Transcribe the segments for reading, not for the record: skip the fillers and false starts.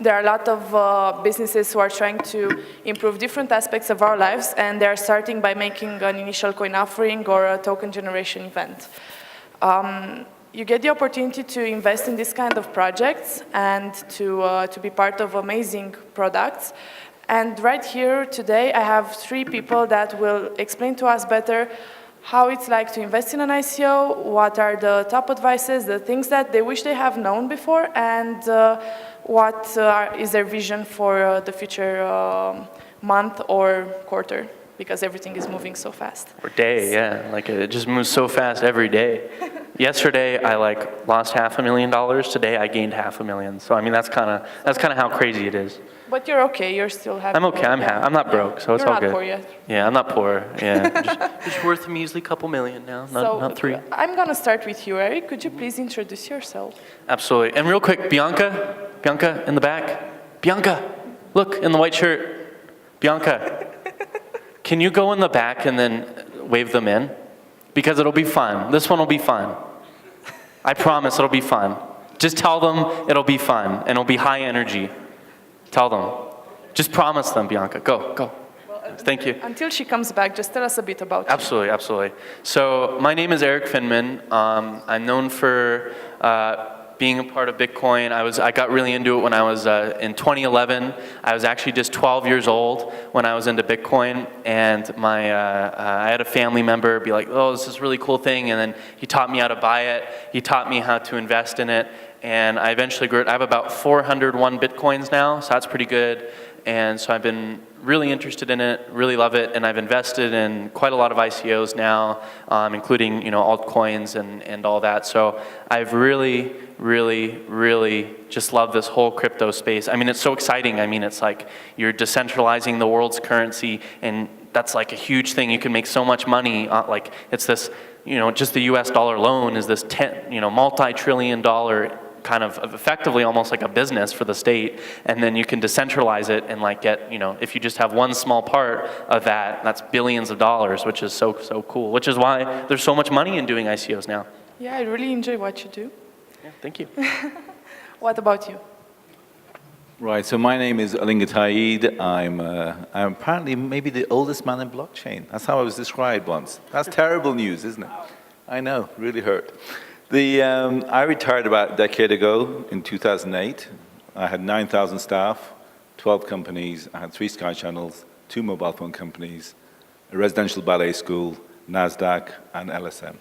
there are a lot of businesses who are trying to improve different aspects of our lives, and they're starting by making an initial coin offering or a token generation event. You get the opportunity to invest in this kind of projects and to be part of amazing products. And right here today, I have 3 people that will explain to us better how it's like to invest in an ICO, what are the top advices, the things that they wish they have known before, and what is their vision for the future month or quarter, because everything is moving so fast. Or day, yeah. Like it just moves so fast every day. Yesterday I lost $500,000. Today I gained $500,000. So I mean that's kind of how crazy it is. But you're okay. You're still happy. I'm okay. I'm not broke, so it's all good. You're not poor yet. Yeah, I'm not poor. Yeah, just worth a measly couple million now, not 3. I'm gonna start with you, Eric. Could you please introduce yourself? Absolutely. And real quick, Bianca in the back. Bianca, look in the white shirt. Bianca, can you go in the back and then wave them in? Because it'll be fun. This one will be fun. I promise it'll be fun. Just tell them it'll be fun and it'll be high energy. Tell them. Just promise them, Bianca. Go. Well, thank you. Until she comes back, just tell us a bit about you. Absolutely. So my name is Eric Finman. I'm known for being a part of Bitcoin. I got really into it when I was in 2011. I was actually just 12 years old when I was into Bitcoin, and I had a family member be like, "Oh, this is a really cool thing," and then he taught me how to buy it. He taught me how to invest in it, and I eventually grew it. I have about 401 Bitcoins now, so that's pretty good. And so I've been really interested in it, really love it, and I've invested in quite a lot of ICOs now, including altcoins and all that. So I've really just love this whole crypto space. I mean, it's so exciting. I mean, it's like you're decentralizing the world's currency, and that's like a huge thing. You can make so much money. Like it's this, just the U.S. dollar alone is this multi-trillion-dollar kind of effectively almost like a business for the state, and then you can decentralize it and get, if you just have one small part of that, that's billions of dollars, which is so cool, which is why there's so much money in doing ICOs now. Yeah, I really enjoy what you do. Yeah, thank you. What about you? Right, so my name is d10e. I'm apparently maybe the oldest man in blockchain. That's how I was described once. That's terrible news, isn't it? I know, really hurt. I retired about a decade ago in 2008. I had 9,000 staff, 12 companies. I had 3 Sky channels, 2 mobile phone companies, a residential ballet school, NASDAQ, and LSM.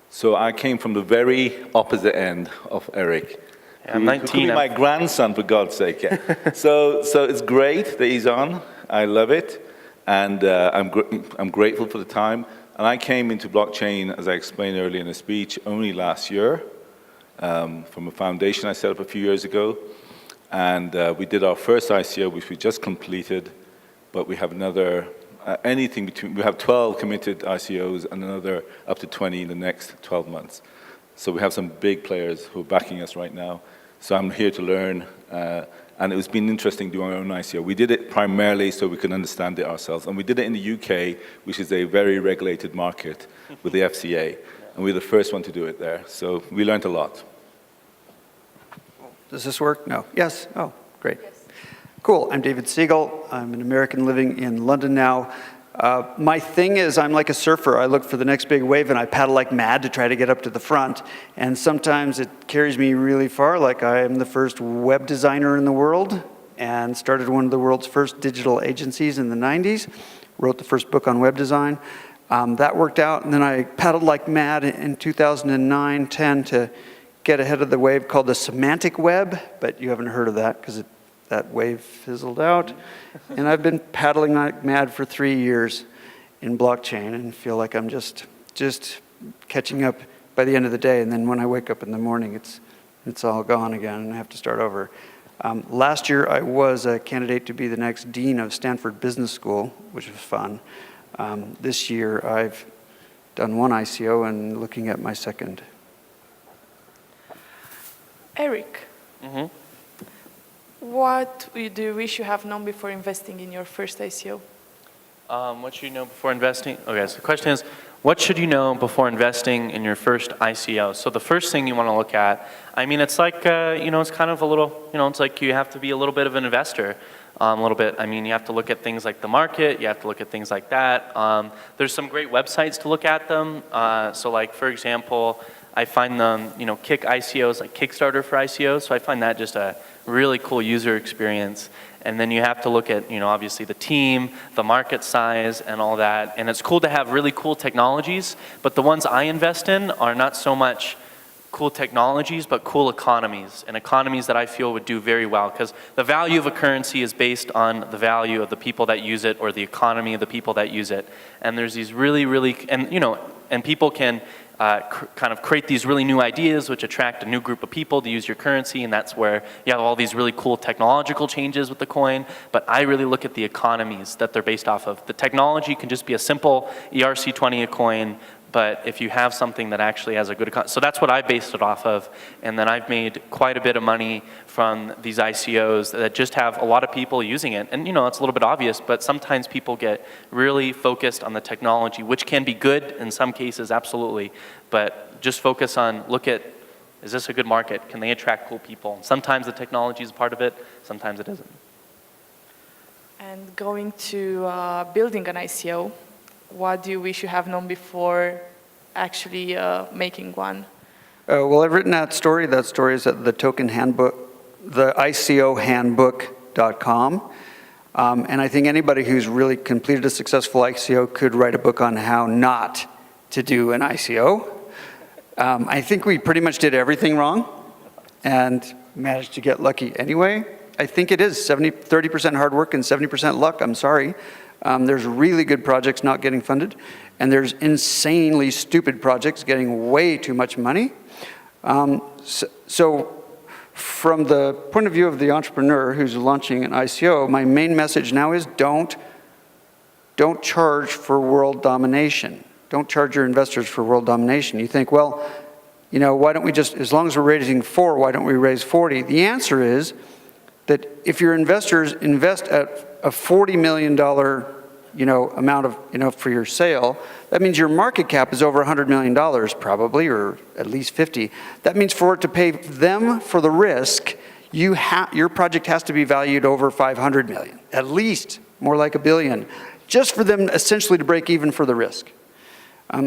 So I came from the very opposite end of Eric. Yeah, I'm 19. Who could be my grandson, for God's sake. Yeah. So it's great that he's on. I love it. And I'm grateful for the time. And I came into blockchain, as I explained earlier in the speech, only last year from a foundation I set up a few years ago. And we did our first ICO, which we just completed, but we have another, we have 12 committed ICOs and another up to 20 in the next 12 months. So we have some big players who are backing us right now. So I'm here to learn. And it's been interesting doing our own ICO. We did it primarily so we can understand it ourselves. And we did it in the UK, which is a very regulated market with the FCA. And we're the first one to do it there. So we learned a lot. Does this work? No. Yes? Oh, great. Yes. Cool. I'm David Siegel. I'm an American living in London now. My thing is I'm like a surfer. I look for the next big wave and I paddle like mad to try to get up to the front. And sometimes it carries me really far, like I am the first web designer in the world and started one of the world's first digital agencies in the 90s, wrote the first book on web design. That worked out, and then I paddled like mad in 2009-10 to get ahead of the wave called the semantic web, but you haven't heard of that because that wave fizzled out. And I've been paddling like mad for 3 years in blockchain and feel like I'm just catching up by the end of the day. And then when I wake up in the morning, it's all gone again and I have to start over. Last year, I was a candidate to be the next dean of Stanford Business School, which was fun. This year, I've done 1 ICO and looking at my second. Eric. Mm-hmm. What do you wish you have known before investing in your first ICO? What should you know before investing? Okay, so the question is, What should you know before investing in your first ICO? So the first thing you want to look at, I mean, it's like, it's kind of a little, it's like you have to be a little bit of an investor. A little bit. I mean, you have to look at things like the market. You have to look at things like that. There's some great websites to look at them. So like, for example, I find them, Kick ICOs, like Kickstarter for ICOs. So I find that just a really cool user experience. And then you have to look at, obviously the team, the market size, and all that. And it's cool to have really cool technologies, but the ones I invest in are not so much cool technologies, but cool economies, and economies that I feel would do very well, because the value of a currency is based on the value of the people that use it, or the economy of the people that use it. And there's these really, and people can kind of create these really new ideas which attract a new group of people to use your currency, and that's where you have all these really cool technological changes with the coin. But I really look at the economies that they're based off of. The technology can just be a simple ERC20 a coin, but if you have something that actually has a good economy, so that's what I based it off of. And then I've made quite a bit of money from these ICOs that just have a lot of people using it. And it's a little bit obvious, but sometimes people get really focused on the technology, which can be good in some cases, absolutely. But just focus on, look at, is this a good market? Can they attract cool people? Sometimes the technology is a part of it, sometimes it isn't. And going to building an ICO, what do you wish you have known before actually making one? Well, I've written that story. That story is at the token handbook, the ICOhandbook.com. And I think anybody who's really completed a successful ICO could write a book on how not to do an ICO. I think we pretty much did everything wrong and managed to get lucky anyway. I think it is 30% hard work and 70% luck. I'm sorry. There's really good projects not getting funded, and there's insanely stupid projects getting way too much money. So from the point of view of the entrepreneur who's launching an ICO, my main message now is don't charge for world domination. Don't charge your investors for world domination. You think, well, why don't we just, as long as we're raising 4, why don't we raise 40? The answer is that if your investors invest at a $40 million amount of, for your sale, that means your market cap is over $100 million probably, or at least 50. That means for it to pay them for the risk, your project has to be valued over 500 million, at least more like $1 billion, just for them essentially to break even for the risk.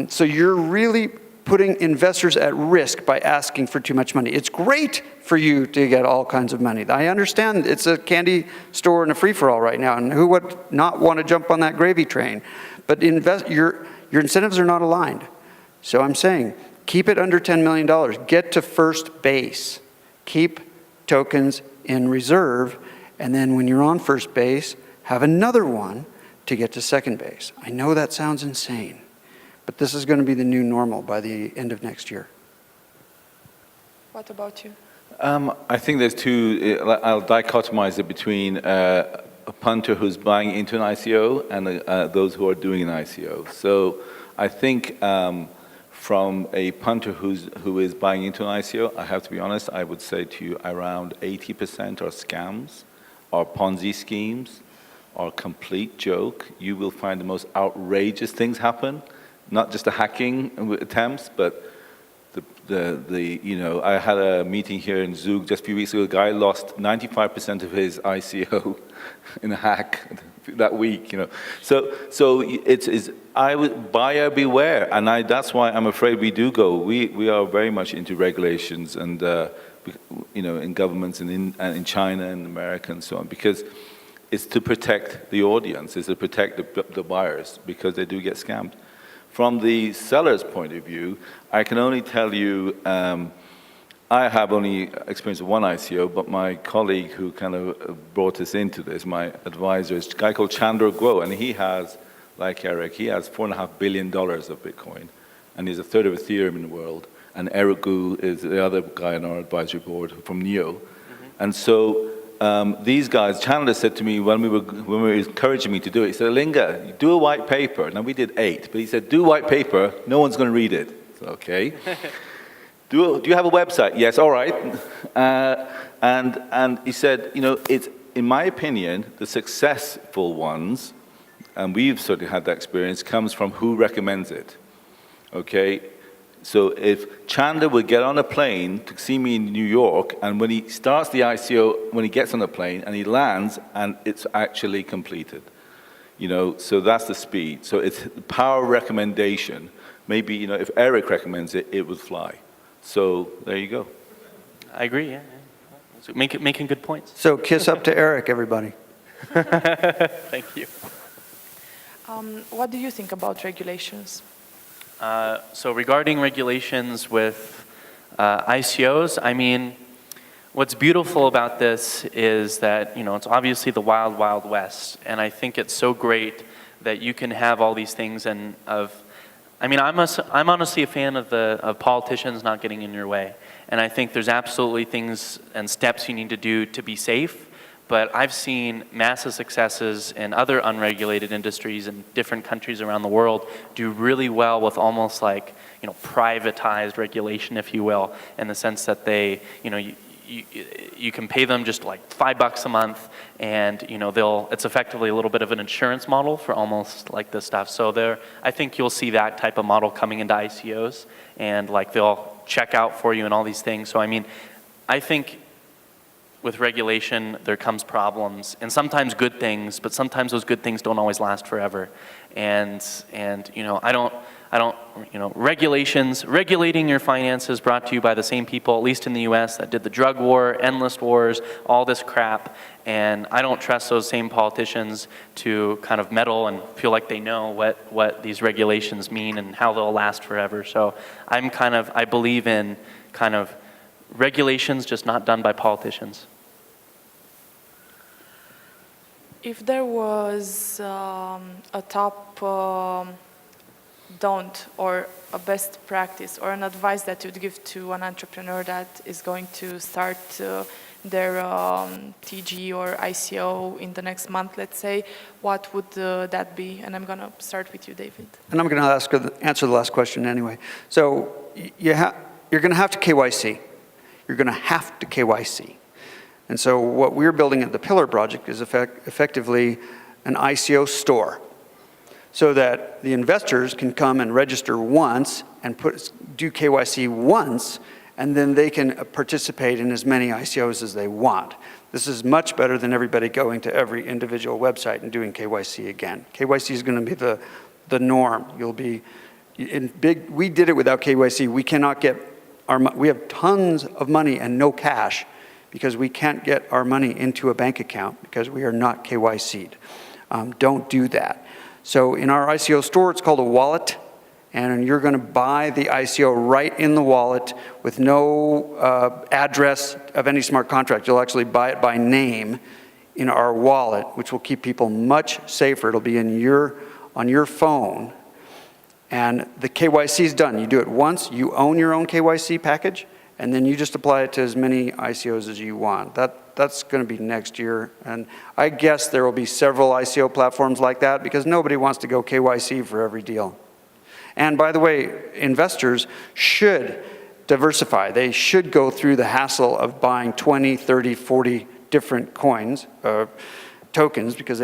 So you're really putting investors at risk by asking for too much money. It's great for you to get all kinds of money. I understand it's a candy store and a free-for-all right now, and who would not want to jump on that gravy train? But your incentives are not aligned. So I'm saying, keep it under $10 million. Get to first base. Keep tokens in reserve, and then when you're on first base, have another one to get to second base. I know that sounds insane, but this is going to be the new normal by the end of next year. What about you? I think there's two, I'll dichotomize it between a punter who's buying into an ICO and those who are doing an ICO. So I think from a punter who is buying into an ICO, I have to be honest, I would say to you around 80% are scams, are Ponzi schemes, are complete joke. You will find the most outrageous things happen. Not just the hacking attempts, but I had a meeting here in Zug just a few weeks ago. A guy lost 95% of his ICO in a hack that week. So it's I would buyer beware, and that's why I'm afraid we do go. We are very much into regulations and in governments and in China and America and so on, because it's to protect the audience, it's to protect the buyers, because they do get scammed. From the seller's point of view, I can only tell you, I have only experienced one ICO, but my colleague who kind of brought us into this, my advisor, is a guy called Chandra Guo, and he has, like Eric, he has $4.5 billion of Bitcoin, and he's a third of Ethereum in the world, and Eric Gu is the other guy on our advisory board from NEO. And so these guys, Chandler said to me when we were encouraging me to do it, he said, Linga, do a white paper. Now we did 8, but he said, do white paper, no one's going to read it. So, okay. Do you have a website? Yes, all right. And he said, it's, in my opinion, the successful ones, and we've certainly had that experience, comes from who recommends it. okay? So if Chandler would get on a plane to see me in New York, and when he starts the ICO, when he gets on the plane and he lands, and it's actually completed, you know, so that's the speed. So it's the power recommendation. Maybe, you know, if Eric recommends it, it would fly. So there you go. I agree, yeah. So making good points. So kiss up to Eric, everybody. Thank you. What do you think about regulations? So regarding regulations with ICOs, I mean, what's beautiful about this is that, you know, it's obviously the wild, wild west. And I think it's so great that you can have all these things and I mean, I'm honestly a fan of politicians not getting in your way. And I think there's absolutely things and steps you need to do to be safe. But I've seen massive successes in other unregulated industries in different countries around the world do really well with almost like, you know, privatized regulation, if you will, in the sense that they, you know, you can pay them just like $5 a month, and you know it's effectively a little bit of an insurance model for almost like this stuff. So I think you'll see that type of model coming into ICOs, and like they'll check out for you and all these things. So I mean, I think with regulation there comes problems, and sometimes good things, but sometimes those good things don't always last forever. And you know, I don't, you know, regulating your finances brought to you by the same people, at least in the US, that did the drug war, endless wars, all this crap. And I don't trust those same politicians to kind of meddle and feel like they know what these regulations mean and how they'll last forever. So I believe in kind of regulations just not done by politicians. If there was a top don't or a best practice or an advice that you'd give to an entrepreneur that is going to start their TG or ICO in the next month, let's say, what would that be? And I'm going to start with you, David. And I'm going to answer the last question anyway. So you're going to have to KYC. You're going to have to KYC. And so what we're building at the Pillar Project is effectively an ICO store, so that the investors can come and register once and do KYC once, and then they can participate in as many ICOs as they want. This is much better than everybody going to every individual website and doing KYC again. KYC is going to be the norm. We did it without KYC. We cannot get we have tons of money and no cash because we can't get our money into a bank account because we are not KYC'd. Don't do that. So in our ICO store, it's called a wallet, and you're going to buy the ICO right in the wallet with no address of any smart contract. You'll actually buy it by name in our wallet, which will keep people much safer. It'll be on your phone, and the KYC is done. You do it once, you own your own KYC package, and then you just apply it to as many ICOs as you want. That's going to be next year. And I guess there will be several ICO platforms like that because nobody wants to go KYC for every deal. And by the way, investors should diversify. They should go through the hassle of buying 20, 30, 40 different coins, tokens, because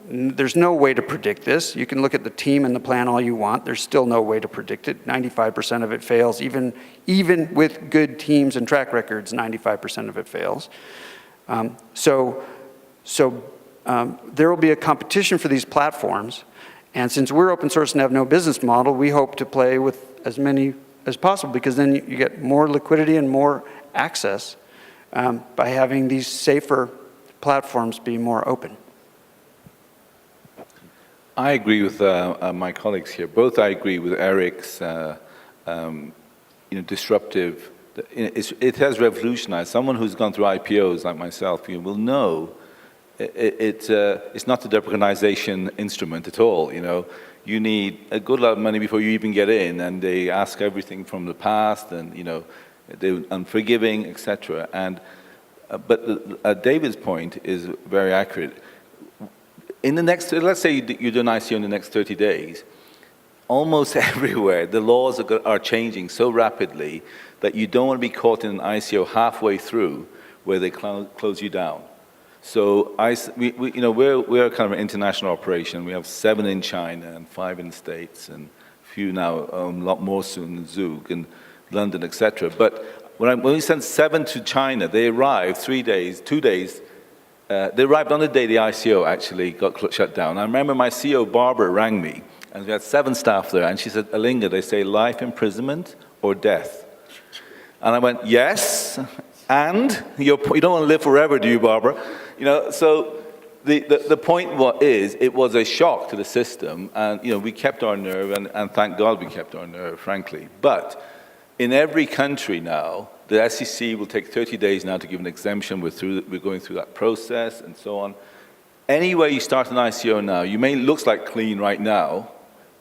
there's no way to predict this. You can look at the team and the plan all you want. There's still no way to predict it. 95% of it fails. Even with good teams and track records, 95% of it fails. So there will be a competition for these platforms. And since we're open source and have no business model, we hope to play with as many as possible, because then you get more liquidity and more access by having these safer platforms be more open. I agree with my colleagues here. Both I agree with Eric's disruptive. It has revolutionized. Someone who's gone through IPOs like myself, you will know it's not a democratization instrument at all. You need a good lot of money before you even get in, and they ask everything from the past, and they're unforgiving, etc. And but David's point is very accurate. In the next, let's say you do an ICO in the next 30 days, almost everywhere the laws are changing so rapidly that you don't want to be caught in an ICO halfway through where they close you down. So we're kind of an international operation. We have 7 in China and 5 in the States and a few now, a lot more soon in Zug and London, etc. But when we sent 7 to China, they arrived 2 days. They arrived on the day the ICO actually got shut down. I remember my CEO, Barbara, rang me, and we had 7 staff there, and she said, Alinga, they say life imprisonment or death. And I went, yes, and you don't want to live forever, do you, Barbara? So the point is, it was a shock to the system, and we kept our nerve, and thank God we kept our nerve, frankly. But in every country now, the SEC will take 30 days now to give an exemption. We're going through that process and so on. Anywhere you start an ICO now, looks like clean right now,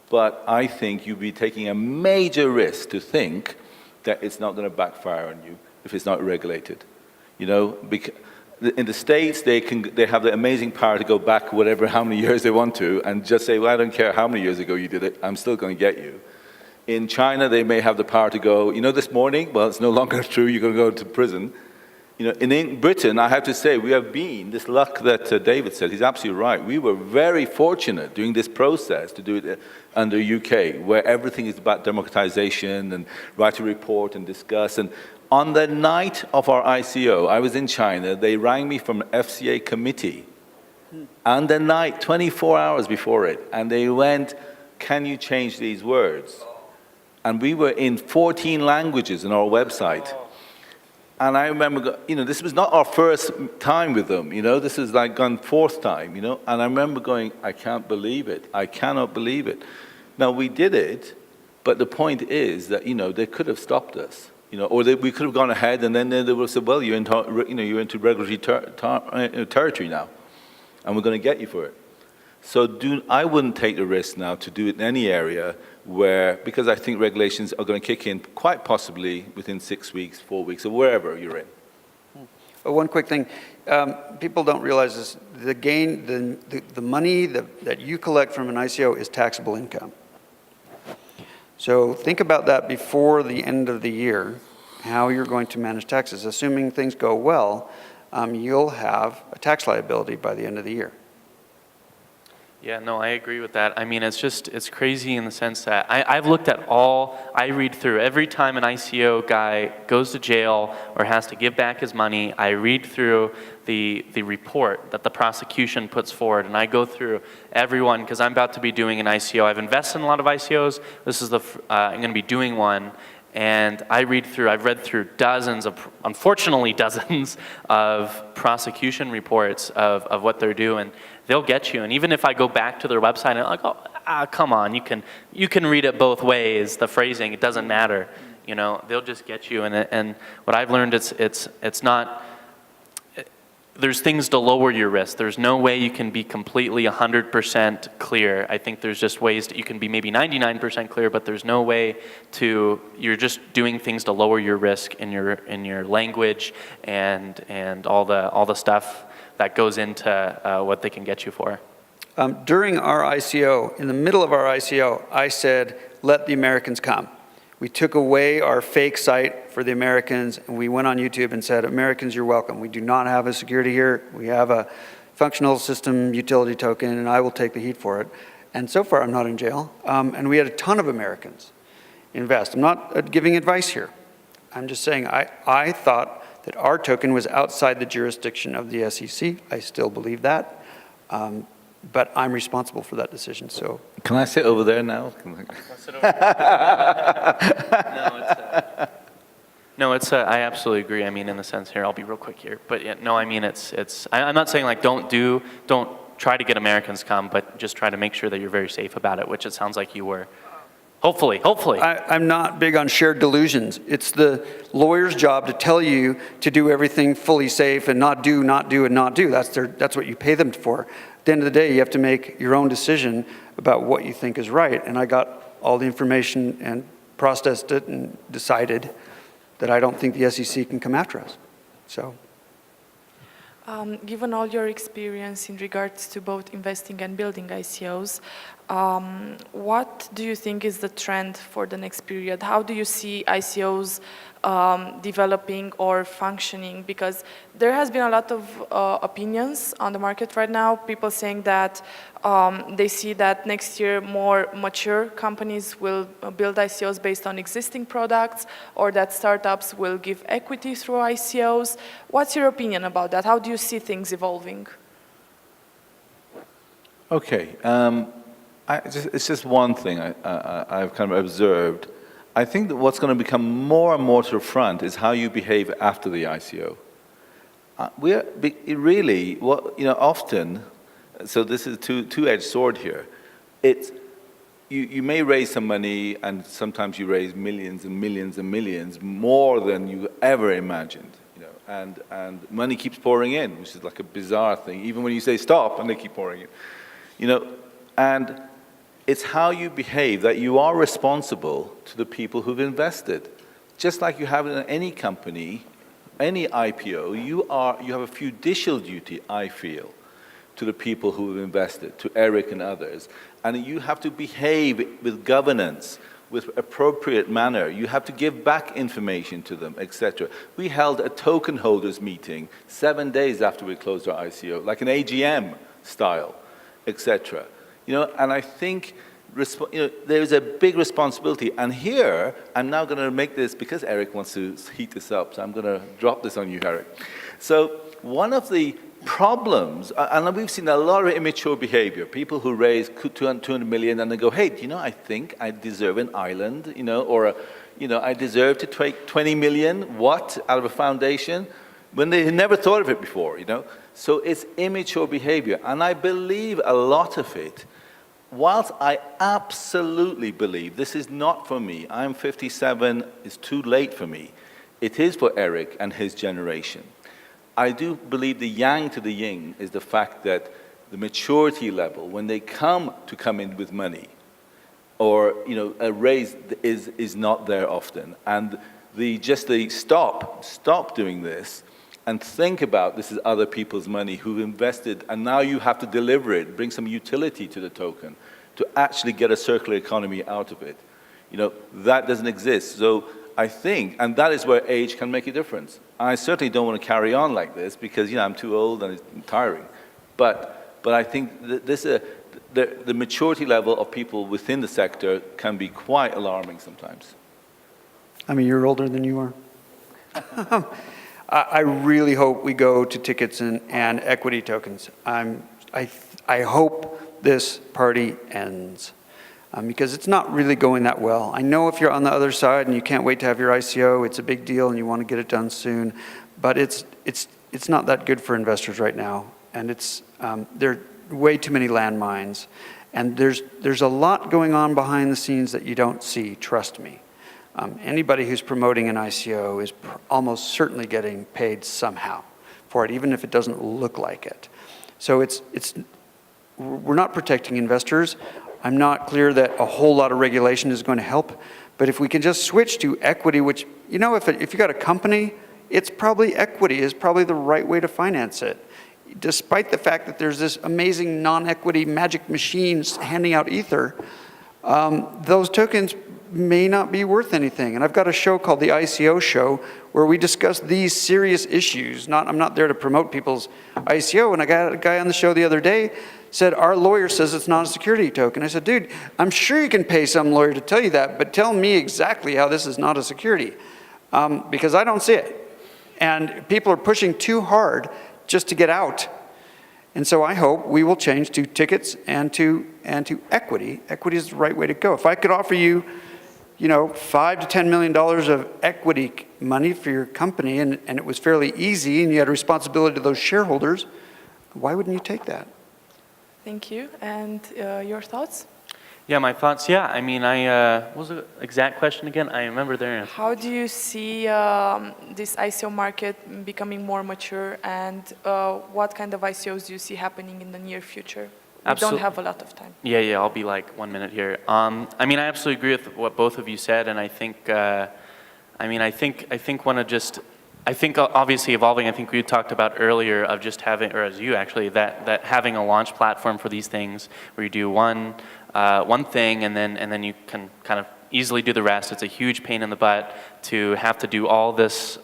but I think you'd be taking a major risk to think that it's not going to backfire on you if it's not regulated. Because in the States, they have the amazing power to go back how many years they want to, and just say, well, I don't care how many years ago you did it, I'm still going to get you. In China, they may have the power to go, this morning, well, it's no longer true, you're going to go to prison. In Britain, I have to say, we have been, this luck that David said, he's absolutely right. We were very fortunate during this process to do it under UK, where everything is about democratization and right to report and discuss. And on the night of our ICO, I was in China, they rang me from an FCA committee. On the night, 24 hours before it, and they went, can you change these words? And we were in 14 languages on our website. And I remember, this was not our first time with them, this is like gone 4th time, And I remember going, I can't believe it. I cannot believe it. Now, we did it, but the point is that, they could have stopped us, or we could have gone ahead and then they would have said, well, you're into regulatory territory now, and we're going to get you for it. So I wouldn't take the risk now to do it in any area because I think regulations are going to kick in quite possibly within 6 weeks, 4 weeks, or wherever you're in. One quick thing, people don't realize this, the money that you collect from an ICO is taxable income. So think about that before the end of the year, how you're going to manage taxes. Assuming things go well, you'll have a tax liability by the end of the year. Yeah, no, I agree with that. I mean, it's crazy in the sense that I've looked at I read through every time an ICO guy goes to jail or has to give back his money, I read through the report that the prosecution puts forward, and I go through everyone, because I'm about to be doing an ICO. I've invested in a lot of ICOs. This is I'm going to be doing one. And I've read through unfortunately dozens of prosecution reports of what they're doing. They'll get you. And even if I go back to their website and I'm like, oh, come on, you can read it both ways, the phrasing, it doesn't matter. They'll just get you. And what I've learned, it's not, there's things to lower your risk. There's no way you can be completely 100% clear. I think there's just ways that you can be maybe 99% clear, but there's no way you're just doing things to lower your risk in your language and all the stuff that goes into what they can get you for. During our ICO, in the middle of our ICO, I said, let the Americans come. We took away our fake site for the Americans, and we went on YouTube and said, Americans, you're welcome. We do not have a security here. We have a functional system utility token, and I will take the heat for it. And so far, I'm not in jail. And we had a ton of Americans invest. I'm not giving advice here. I'm just saying I thought that our token was outside the jurisdiction of the SEC. I still believe that. But I'm responsible for that decision, so. Can I sit over there now? I absolutely agree. I mean, in the sense here, I'll be real quick here. But yeah, no, I mean, I'm not saying like don't try to get Americans come, but just try to make sure that you're very safe about it, which it sounds like you were. Hopefully. I'm not big on shared delusions. It's the lawyer's job to tell you to do everything fully safe and not do, and not do. That's what you pay them for. At the end of the day, you have to make your own decision about what you think is right. And I got all the information and processed it and decided that I don't think the SEC can come after us. So. Given all your experience in regards to both investing and building ICOs, what do you think is the trend for the next period? How do you see ICOs developing or functioning? Because there has been a lot of opinions on the market right now, people saying that they see that next year more mature companies will build ICOs based on existing products, or that startups will give equity through ICOs. What's your opinion about that? How do you see things evolving? Okay, it's just one thing I've kind of observed. I think that what's going to become more and more to the front is how you behave after the ICO. Often, so this is a two-edged sword here. You may raise some money, and sometimes you raise millions and millions and millions, more than you ever imagined. And money keeps pouring in, which is like a bizarre thing. Even when you say stop, and they keep pouring in. And it's how you behave that you are responsible to the people who've invested. Just like you have in any company, any IPO, you have a fiducial duty, I feel, to the people who have invested, to Eric and others. And you have to behave with governance, with appropriate manner. You have to give back information to them, etc. We held a token holders meeting 7 days after we closed our ICO, like an AGM style, etc. And I think there's a big responsibility. And here, I'm now going to make this, because Eric wants to heat this up, so I'm going to drop this on you, Eric. So one of the problems, and we've seen a lot of immature behavior, people who raise 200 million and they go, hey, I think I deserve an island, or I deserve to take 20 million, out of a foundation, when they had never thought of it before, So it's immature behavior. And I believe a lot of it, whilst I absolutely believe this is not for me, I'm 57, it's too late for me, it is for Eric and his generation. I do believe the yang to the yin is the fact that the maturity level, when they come in with money, or a raise is not there often. And the stop doing this, and think about this is other people's money who've invested, and now you have to deliver it, bring some utility to the token to actually get a circular economy out of it. That doesn't exist. So I think, and that is where age can make a difference. I certainly don't want to carry on like this because I'm too old and it's tiring. But I think that the maturity level of people within the sector can be quite alarming sometimes. I'm a year older than you are. I really hope we go to tickets and equity tokens. I hope this party ends because it's not really going that well. I know if you're on the other side and you can't wait to have your ICO, it's a big deal and you want to get it done soon, but it's not that good for investors right now. And there are way too many landmines. And there's a lot going on behind the scenes that you don't see, trust me. Anybody who's promoting an ICO is almost certainly getting paid somehow for it, even if it doesn't look like it. So we're not protecting investors. I'm not clear that a whole lot of regulation is going to help. But if we can just switch to equity, which, if you got a company, it's probably equity is probably the right way to finance it. Despite the fact that there's this amazing non-equity magic machines handing out ether, those tokens may not be worth anything. And I've got a show called the ICO Show where we discuss these serious issues. I'm not there to promote people's ICO. And I got a guy on the show the other day said, our lawyer says it's not a security token. I said, dude, I'm sure you can pay some lawyer to tell you that, but tell me exactly how this is not a security, because I don't see it. And people are pushing too hard just to get out. And so I hope we will change to tickets and to equity. Equity is the right way to go. If I could offer you, $5 to $10 million of equity money for your company, and it was fairly easy, and you had a responsibility to those shareholders, why wouldn't you take that? Thank you. And your thoughts? Yeah, my thoughts, what was the exact question again? I remember there. How do you see this ICO market becoming more mature, and what kind of ICOs do you see happening in the near future? We don't have a lot of time. Yeah, I'll be like 1 minute here. I absolutely agree with what both of you said, and I think obviously evolving, I think we talked about earlier of just having, or as you actually, that having a launch platform for these things where you do one thing and then you can kind of easily do the rest. It's a huge pain in the butt to have to do all this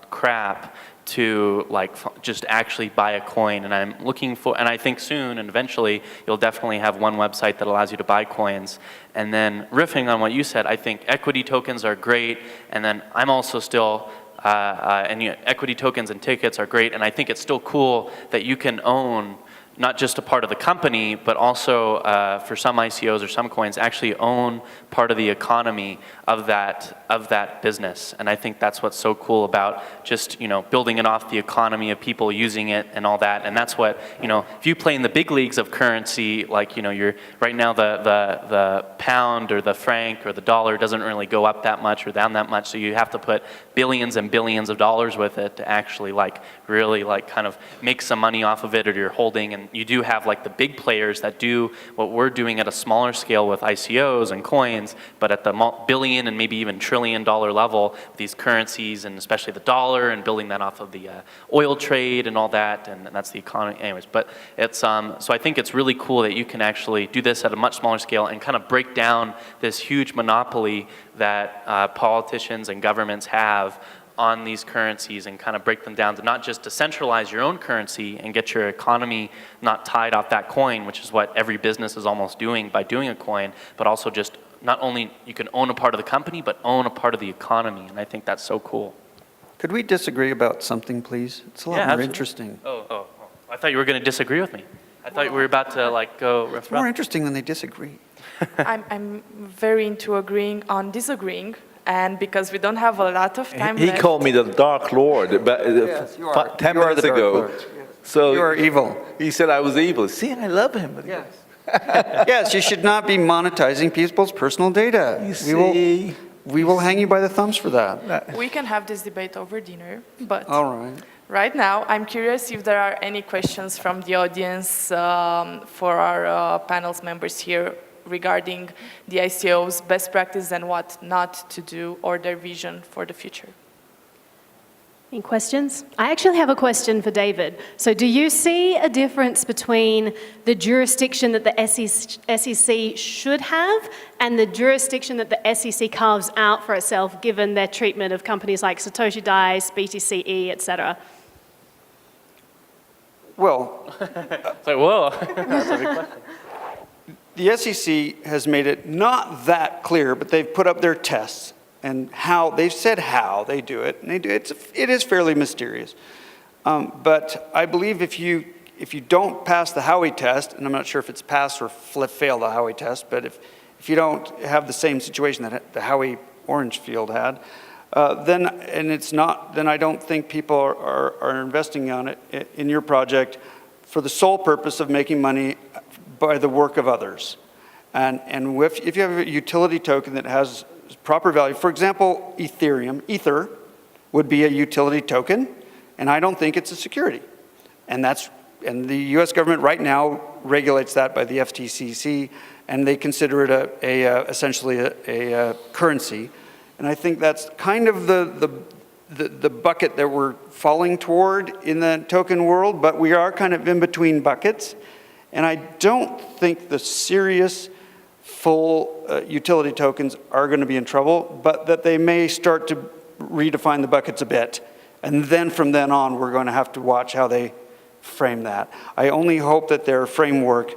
crap to like just actually buy a coin. And I'm looking for, and I think soon and eventually you'll definitely have one website that allows you to buy coins. And then riffing on what you said, I think equity tokens are great. And then I'm also still, equity tokens and tickets are great. And I think it's still cool that you can own not just a part of the company, but also for some ICOs or some coins, actually own part of the economy of that business. And I think that's what's so cool about just, building it off the economy of people using it and all that. And that's what, if you play in the big leagues of currency, like, you're right now the pound or the franc or the dollar doesn't really go up that much or down that much. So you have to put billions and billions of dollars with it to actually really kind of make some money off of it, or you're holding. And you do have the big players that do what we're doing at a smaller scale with ICOs and coins, but at the billion and maybe even trillion dollar level, these currencies and especially the dollar, and building that off of the oil trade and all that, and that's the economy. Anyways, but it's so I think it's really cool that you can actually do this at a much smaller scale and kind of break down this huge monopoly that politicians and governments have on these currencies, and kind of break them down to not just decentralize your own currency and get your economy not tied off that coin, which is what every business is almost doing by doing a coin, but also just not only you can own a part of the company, but own a part of the economy. And I think that's so cool. Could we disagree about something, please? It's a lot more absolutely. Interesting. Oh. I thought you were going to disagree with me. I thought we were about to go riff. It's more interesting when they disagree. I'm very into agreeing on disagreeing. And because we don't have a lot of time He left. called me the Dark Lord about Yes, you are. 10 You are minutes the Dark ago. Lord. So You are evil. He said I was evil. See, I love him. Yes. Yes, you should not be monetizing people's personal data. You see. We will hang you by the thumbs for that. We can have this debate over dinner, but All right. right now I'm curious if there are any questions from the audience for our panel's members here regarding the ICO's best practice and what not to do, or their vision for the future. Any questions? I actually have a question for David. So do you see a difference between the jurisdiction that the SEC should have and the jurisdiction that the SEC carves out for itself, given their treatment of companies like Satoshi Dice, BTCE, et cetera? Well, It's like, whoa. That's a big question. the SEC has made it not that clear, but they've put up their tests and how they've said how they do it, and they do it. It is fairly mysterious. But I believe if you don't pass the Howey test, and I'm not sure if it's passed or failed the Howey test, but if you don't have the same situation that the Howey orange field had, then I don't think people are investing on it in your project for the sole purpose of making money by the work of others. And if you have a utility token that has proper value, for example, Ether would be a utility token, and I don't think it's a security. And the US government right now regulates that by the FTCC, and they consider it essentially a currency. And I think that's kind of the bucket that we're falling toward in the token world, but we are kind of in between buckets. And I don't think the serious full utility tokens are going to be in trouble, but that they may start to redefine the buckets a bit. And then from then on, we're going to have to watch how they frame that. I only hope that their framework,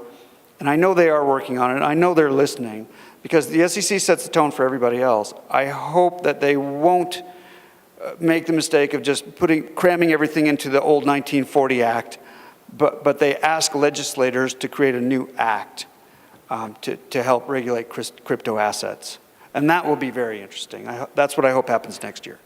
and I know they are working on it, I know they're listening, because the SEC sets the tone for everybody else. I hope that they won't make the mistake of just cramming everything into the old 1940 Act, but they ask legislators to create a new act to help regulate crypto assets. And that will be very interesting. That's what I hope happens next year.